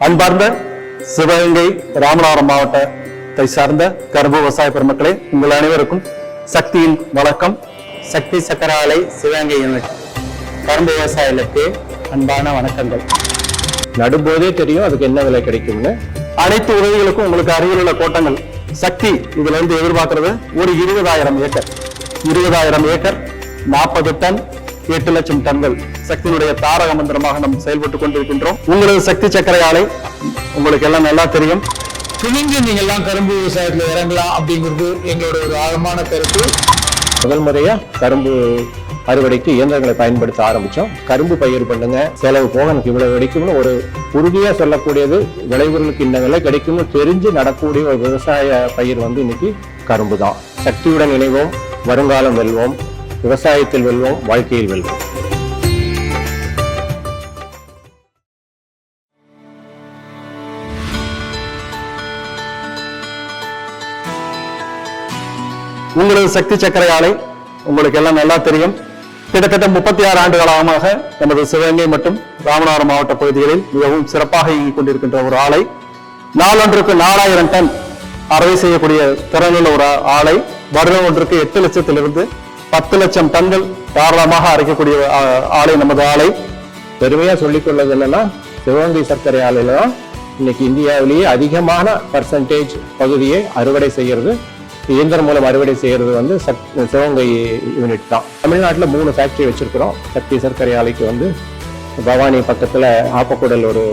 அன்பார்ந்த சிவகங்கை ராமநாதபுரம் மாவட்டத்தை சார்ந்த கரும்பு விவசாய பெருமக்களே, உங்கள் அனைவருக்கும் சக்தியின் வணக்கம். சக்தி சக்கர ஆலை சிவகங்கை யூனிட் கரும்பு விவசாயிகளுக்கு அன்பான வணக்கங்கள். நடும்போதே தெரியும் அதுக்கு என்ன விலை கிடைக்கும்னு. அனைத்து உதவிகளுக்கும் உங்களுக்கு அருகில் உள்ள கோட்டங்கள் சக்தி இதுல இருந்து எதிர்பார்க்கிறது ஒரு 20,000 ஏக்கர் 40 டன் 8 லட்சம் டன்கள் சக்தியினுடைய தாரக மந்திரமாக நாம் செயல்பட்டுக் கொண்டிருக்கின்றோம். உங்களது சக்தி சக்கரை ஆலை உங்களுக்கு எல்லாம் நல்லா தெரியும். துணிஞ்சு நீங்க எல்லாம் கரும்பு விவசாயத்துல இறங்கலாம் அப்படிங்கிறது எங்களோட ஒரு ஆழமான கருத்து. முதல் முறையா கரும்பு அறுவடைக்கு இயந்திரங்களை பயன்படுத்த ஆரம்பிச்சோம். கரும்பு பயிர் பண்ணுங்க, செலவு போக எனக்கு இவ்வளவு கிடைக்கும்னு ஒரு உறுதியா சொல்லக்கூடியது, விளைபொருளுக்கு இந்த விலை கிடைக்கும்னு தெரிஞ்சு நடக்கக்கூடிய ஒரு விவசாய பயிர் இன்னைக்கு கரும்பு தான். சக்தியுடன் இணைவோம், வருங்காலம் வெல்வோம், விவசாயத்தில் வெல்வோம், வாழ்க்கையில் வெல்வோம். உங்களது சக்தி சக்கரை ஆலை உங்களுக்கு எல்லாம் நல்லா தெரியும். கிட்டத்தட்ட 36 ஆண்டு காலமாக நமது சிவகங்கை மற்றும் ராமநாதபுரம் மாவட்ட பகுதிகளில் மிகவும் சிறப்பாக இயங்கிக் கொண்டிருக்கின்ற ஒரு ஆலை. நாளொன்றுக்கு 4000 டன் அறுவை செய்யக்கூடிய திறனுள்ள ஒரு ஆலை. வருடம் ஒன்றுக்கு 8 லட்சத்திலிருந்து 10 லட்சம் டன்கள் தாராளமாக அரைக்கக்கூடிய ஆலை நமது ஆலை. பெருமையா சொல்லிக்கொள்ளது என்னன்னா, சிவகங்கை சர்க்கரை ஆலையில தான் இன்னைக்கு இந்தியாவிலேயே அதிகமான பர்சன்டேஜ் பகுதியை அறுவடை செய்யறது, இயந்திரம் மூலம் அறுவடை செய்யறது சிவகங்கை யூனிட் தான். தமிழ்நாட்டில் 3 ஃபேக்டரி வச்சிருக்கிறோம். சக்தி சர்க்கரை ஆலைக்கு பவானி பக்கத்துல ஆப்பக்கூடல் ஒரு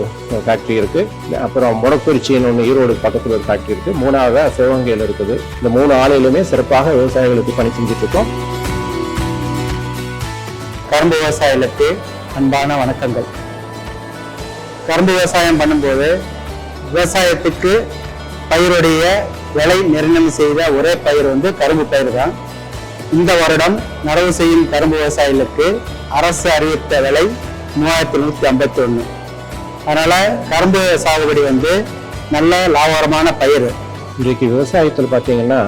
ஃபேக்டரி இருக்கு, அப்புறம் முடக்குறிச்சின்னு ஒன்று ஈரோடு பக்கத்துல ஒரு ஃபேக்டரி இருக்கு, 3ஆவதா சிவகங்கையில் இருக்குது. இந்த 3 ஆலையிலுமே சிறப்பாக விவசாயிகளுக்கு பணி செஞ்சுட்டு இருக்கோம். கரும்பு விவசாயிகளுக்கு அன்பான வணக்கங்கள். கரும்பு விவசாயம் பண்ணும்போது விவசாயத்துக்கு பயிருடைய விலை நிர்ணயம் செய்த ஒரே பயிர் கரும்பு பயிர் தான். இந்த வருடம் நடவு செய்யும் கரும்பு விவசாயிகளுக்கு அரசு அறிவித்த விலை 3151. அதனால கரும்பு சாகுபடி நல்ல லாபகரமான பயிர். இன்றைக்கு விவசாயத்தில் பார்த்தீங்கன்னா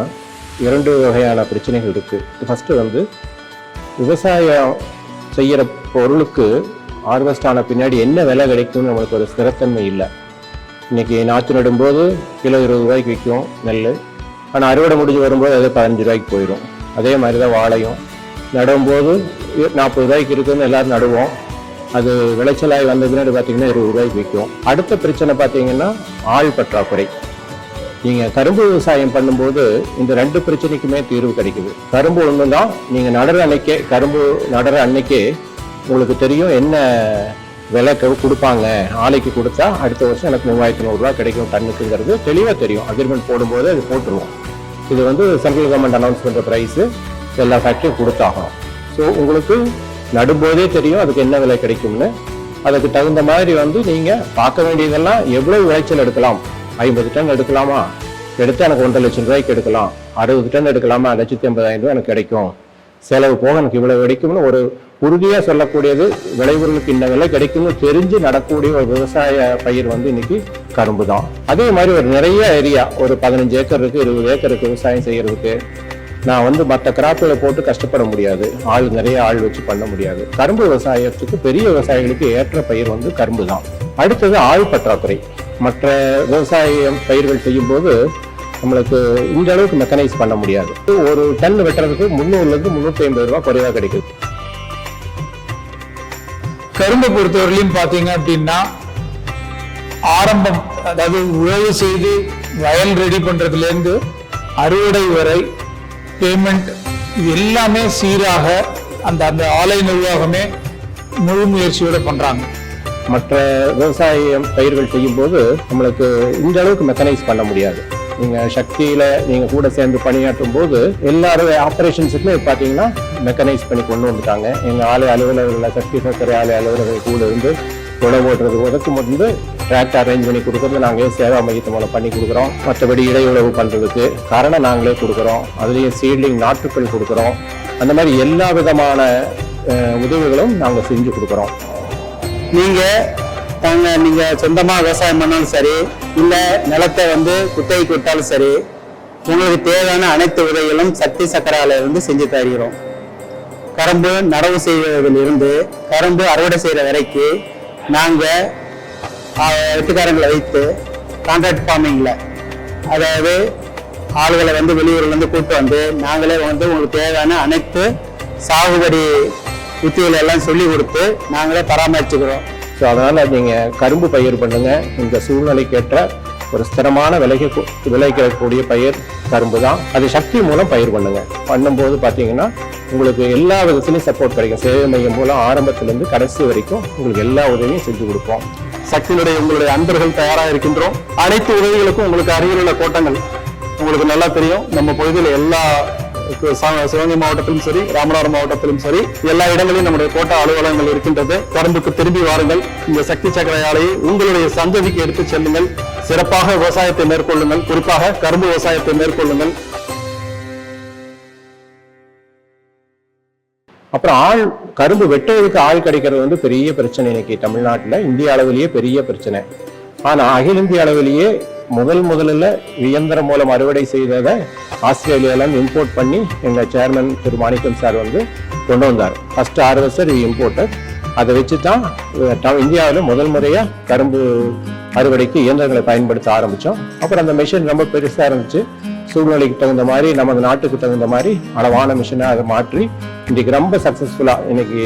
2 வகையான பிரச்சனைகள் இருக்கு. ஃபர்ஸ்ட் விவசாயம் செய்யற பொருளுக்கு ஹார்வெஸ்ட் ஆன பின்னாடி என்ன விலை கிடைக்கும்னு நம்மளுக்கு ஒரு ஸ்திரத்தன்மை இல்லை. இன்னைக்கு நாற்று நடும்போது கிலோ 20 ரூபாய்க்கு விற்கும் நெல், ஆனால் அறுவடை முடிஞ்சு வரும்போது அது 15 ரூபாய்க்கு போயிடும். அதே மாதிரி தான் வாழையும் நடும்போது 40 ரூபாய்க்கு இருக்குன்னு எல்லாரும் நடுவோம், அது விளைச்சலாகி வந்த பின்னாடி பார்த்தீங்கன்னா 20 ரூபாய்க்கு விற்கும். அடுத்த பிரச்சனை பார்த்தீங்கன்னா ஆள் பற்றாக்குறை. நீங்கள் கரும்பு விவசாயம் பண்ணும்போது இந்த 2 பிரச்சனைக்குமே தீர்வு கிடைக்குது. கரும்பு ஒன்று தான், நீங்கள் கரும்பு நடுற அன்னைக்கே உங்களுக்கு தெரியும் என்ன விலை கொடுப்பாங்க. ஆலைக்கு கொடுத்தா அடுத்த வருஷம் எனக்கு 3100 ரூபா கிடைக்கும் டன்னுக்குங்கிறது தெளிவாக தெரியும். அக்ரிமெண்ட் போடும்போது அது போட்டுருவோம். இது சென்ட்ரல் கவர்மெண்ட் அனௌன்ஸ் பண்ணுற ப்ரைஸு எல்லா ஃபேக்டரியும் கொடுத்தாகணும். ஸோ உங்களுக்கு நடும்போதே தெரியும் அதுக்கு என்ன விலை கிடைக்கும்னு. அதுக்கு தகுந்த மாதிரி நீங்கள் பார்க்க வேண்டியதெல்லாம் எவ்வளவு விளைச்சல் எடுக்கலாம். 50 டன் எடுக்கலாமா, எடுத்து எனக்கு 1,50,000 ரூபாய்க்கு எடுக்கலாம். 60 டன் எடுக்கலாமா, 1,80,000 ரூபாய் எனக்கு கிடைக்கும். செலவு போக எனக்கு இவ்வளவு கிடைக்கும்னு ஒரு உறுதியா சொல்லக்கூடியது, விளைபொருளுக்கு இந்த விலை கிடைக்கும்னு தெரிஞ்சு நடக்கக்கூடிய ஒரு விவசாய பயிர் இன்னைக்கு கரும்பு தான். அதே மாதிரி ஒரு நிறைய ஏரியா, ஒரு 15 ஏக்கர் இருக்கு, 20 ஏக்கர் இருக்கு விவசாயம் செய்யறதுக்கு. நான் மற்ற கிராப்புகளை போட்டு கஷ்டப்பட முடியாது, நிறைய ஆள் வச்சு பண்ண முடியாது. கரும்பு விவசாயத்துக்கு பெரிய விவசாயிகளுக்கு ஏற்ற பயிர் கரும்பு தான். அடுத்தது ஆள் பற்றாக்குறை. மற்ற விவசாய பயிர்கள் செய்யும் போது நம்மளுக்கு இந்த அளவுக்கு மெக்கனைஸ் பண்ண முடியாது. ஒரு டன் வெட்டுறதுக்கு 300 - 350 ரூபாய் குறைவா கிடைக்குது. கரும்பை பொறுத்தவரையிலும் பாத்தீங்க அப்படின்னா, ஆரம்பம் அதாவது உழவு செய்து வயல் ரெடி பண்றதுல இருந்து அறுவடை வரை பேமெண்ட் இது எல்லாமே சீராக அந்த ஆலை நிர்வாகமே முழு முயற்சியோட பண்றாங்க. மற்ற விவசாய பயிர்கள் செய்யும் போது நம்மளுக்கு இந்த அளவுக்கு மெக்கனைஸ் பண்ண முடியாது. நீங்க சக்தியில நீங்க கூட சேர்ந்து பணியாற்றும் போது எல்லாரும் ஆபரேஷன்ஸுக்குமே பாத்தீங்கன்னா மெக்கனைஸ் பண்ணி கொண்டு வந்துட்டாங்க. எங்க ஆலை அலுவலர்கள், சக்தி சர்க்கரை ஆலை அலுவலர்கள் கூட இருந்து உழவு ஓட்டுறது ஒதுக்கு டிராக்டர் அரேஞ்ச் பண்ணி கொடுக்கறது நாங்களே சேவா மையத்து மூலம் பண்ணி கொடுக்குறோம். மற்றபடி இடை உழவு பண்றதுக்கு காரணம் நாங்களே கொடுக்குறோம். அதுலேயும் சீட்லிங் நாற்றுக்கள் கொடுக்குறோம். அந்த மாதிரி எல்லா விதமான உதவிகளும் நாங்கள் செஞ்சு கொடுக்குறோம். நீங்க சொந்தமா விவசாயம் பண்ணாலும் சரி, இல்ல நிலத்தை குத்தகை கொடுத்தாலும் சரி, உங்களுக்கு தேவையான அனைத்து உதவிகளும் சக்தி சக்கரை ஆலையிலிருந்து செஞ்சு தருகிறோம். கரும்பு நடவு செய்வதிலிருந்து கரும்பு அறுவடை செய்யற வரைக்கும் நாங்க வெட்டுக்காரங்களை வைத்து கான்ட்ராக்ட் ஃபார்மிங்கில், அதாவது ஆளுகளை வந்து வெளியூர்லேருந்து கூப்பிட்டு வந்து நாங்களே வந்து உங்களுக்கு தேவையான அனைத்து சாகுபடி உத்திகளை எல்லாம் சொல்லி கொடுத்து நாங்களே பராமரிச்சுக்கிறோம். ஸோ அதனால் நீங்கள் கரும்பு பயிர் பண்ணுங்கள். இந்த சூழ்நிலைக்கேற்ற ஒரு ஸ்திரமான விளைவிக்கக்கூடிய பயிர் கரும்பு தான். அது சக்தி மூலம் பயிர் பண்ணும்போது பார்த்தீங்கன்னா உங்களுக்கு எல்லா விதத்துலையும் சப்போர்ட் கிடைக்கும். சேவை மையம் மூலம் ஆரம்பத்திலேருந்து கடைசி வரைக்கும் உங்களுக்கு எல்லா உதவியும் செஞ்சு கொடுப்போம். சக்தியினுடைய உங்களுடைய அன்பர்கள் தயாராக இருக்கின்றோம். அனைத்து உதவிகளுக்கும் உங்களுக்கு அருகில் உள்ள கோட்டங்கள் உங்களுக்கு நல்லா தெரியும். நம்ம பகுதியில் எல்லா சிவகங்கை மாவட்டத்திலும் சரி, ராமநாதபுரம் மாவட்டத்திலும் சரி, எல்லா இடங்களிலும் நம்முடைய கோட்ட அலுவலகங்கள் இருக்கின்றது. கரும்புக்கு திரும்பி வாருங்கள். இந்த சக்தி சக்கரை ஆலையை உங்களுடைய சந்ததிக்கு எடுத்து செல்லுங்கள். சிறப்பாக விவசாயத்தை மேற்கொள்ளுங்கள். குறிப்பாக கரும்பு விவசாயத்தை மேற்கொள்ளுங்கள். அப்புறம் கரும்பு வெட்டுவதற்கு ஆள் கிடைக்கிறது வந்து பெரிய பிரச்சனை இன்னைக்கு தமிழ்நாட்டில், இந்திய அளவிலேயே பெரிய பிரச்சனை. ஆனால் அகில இந்திய அளவிலேயே முதல்ல இயந்திரம் மூலம் அறுவடை செய்ததை ஆஸ்திரேலியாவிலேருந்து இம்போர்ட் பண்ணி எங்கள் சேர்மன் திரு மாணிக்கம் சார் வந்து கொண்டு வந்தார். First harvester importer. அதை வச்சு தான் இந்தியாவில் முதல் முறையாக கரும்பு அறுவடைக்கு இயந்திரங்களை பயன்படுத்த ஆரம்பித்தோம். அப்புறம் அந்த மிஷின் ரொம்ப பெருசாக இருந்துச்சு. சூழ்நிலைக்கு தகுந்த மாதிரி, நமது நாட்டுக்கு தகுந்த மாதிரி அளவான மிஷினை அதை மாற்றி இன்றைக்கு ரொம்ப சக்ஸஸ்ஃபுல்லாக, இன்னைக்கு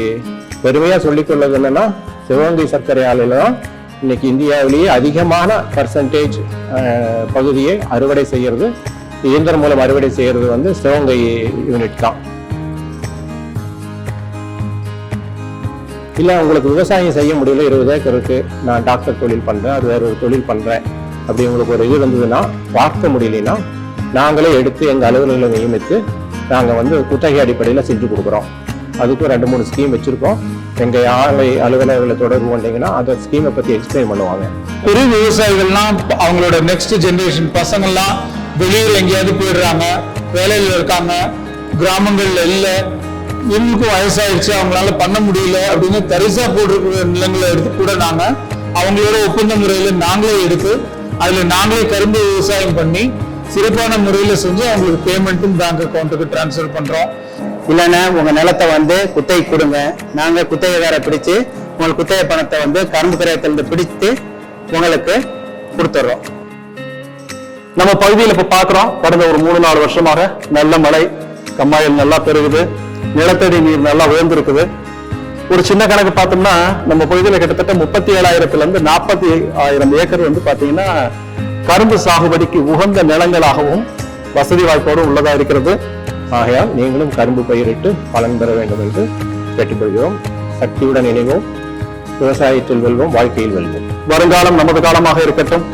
பெருமையாக சொல்லிக்கொள்ளது என்னன்னா, சிவகங்கை சர்க்கரை ஆலையில் தான் இன்னைக்கு இந்தியாவிலேயே அதிகமான பர்சன்டேஜ் பகுதியை அறுவடை செய்யறது, இயந்திரம் மூலம் அறுவடை செய்யறது வந்து சிவகங்கை யூனிட் தான். இல்லை உங்களுக்கு விவசாயம் செய்ய முடியல, 20 ஏக்கர் இருக்கு, நான் டாக்டர் தொழில் பண்ணுறேன், அது வேற ஒரு தொழில் பண்ணுறேன், அப்படி உங்களுக்கு ஒரு இது இருந்ததுன்னா, பார்க்க முடியலன்னா நாங்களே எடுத்து எங்கள் அலுவலர்களை நியமித்து நாங்கள் வந்து குத்தகை அடிப்படையில் செஞ்சு கொடுக்குறோம். அதுக்கும் 2-3 ஸ்கீம் வச்சுருக்கோம். எங்கள் ஆலை அலுவலர்களை தொடர்பு கொண்டீங்கன்னா அந்த ஸ்கீமை பற்றி எக்ஸ்பிளைன் பண்ணுவாங்க. பெரிய விவசாயிகள்லாம் அவங்களோட நெக்ஸ்ட் ஜென்ரேஷன் பசங்கள்லாம் வெளியூர் எங்கேயாவது போயிடுறாங்க, வேலையில் இருக்காங்க, கிராமங்கள்ல இல்லை, இவங்களுக்கும் வயசாயிடுச்சு, அவங்களால பண்ண முடியல அப்படின்னு தரிசா போட்டிருக்கிற நிலங்களை எடுத்து கூட நாங்கள் அவங்களோட ஒப்பந்த முறையில் நாங்களே எடுத்து அதில் நாங்களே கரும்பு விவசாயம் பண்ணி சிறப்பான முறையில் செஞ்சு அவங்களுக்கு பேமெண்ட்டும் பேங்க் அக்கௌண்ட்டுக்கு டிரான்ஸ்ஃபர் பண்ணுறோம். இல்லைன்னா உங்க நிலத்தை வந்து குத்தகை கொடுங்க, நாங்க குத்தகைக்கார பிடிச்சு உங்களுக்கு குத்தகை பணத்தை வந்து கரும்பு கிரயத்திலிருந்து பிடித்து உங்களுக்கு கொடுத்துட்றோம். நம்ம பகுதியில் இப்ப பாக்குறோம், கடந்த ஒரு 3-4 வருஷமாக நல்ல மழை, கம்மாயில் நல்லா பெருகுது, நிலத்தடி நீர் நல்லா உயர்ந்திருக்குது. ஒரு சின்ன கணக்கு பார்த்தோம்னா நம்ம பகுதியில் கிட்டத்தட்ட 37,000 40,000 ஏக்கர் வந்து பாத்தீங்கன்னா கரும்பு சாகுபடிக்கு உகந்த நிலங்களாகவும் வசதி வாய்ப்போடு உள்ளதா இருக்கிறது. ஆகையால் நீங்களும் கரும்பு பயிரிட்டு பலன் பெற வேண்டும் என்று கேட்டுக்கொள்கிறோம். சக்தியுடன் இணைவோம், விவசாயத்தில் வெல்வோம், வாழ்க்கையில் வெல்வோம். வருங்காலம் நமது காலமாக இருக்கட்டும்.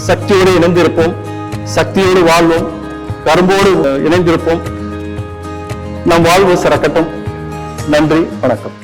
சக்தியோடு இணைந்திருப்போம், சக்தியோடு வாழ்வோம், கரும்போடு இணைந்திருப்போம். நம் வாழ்வு சிறக்கட்டும். நன்றி, வணக்கம்.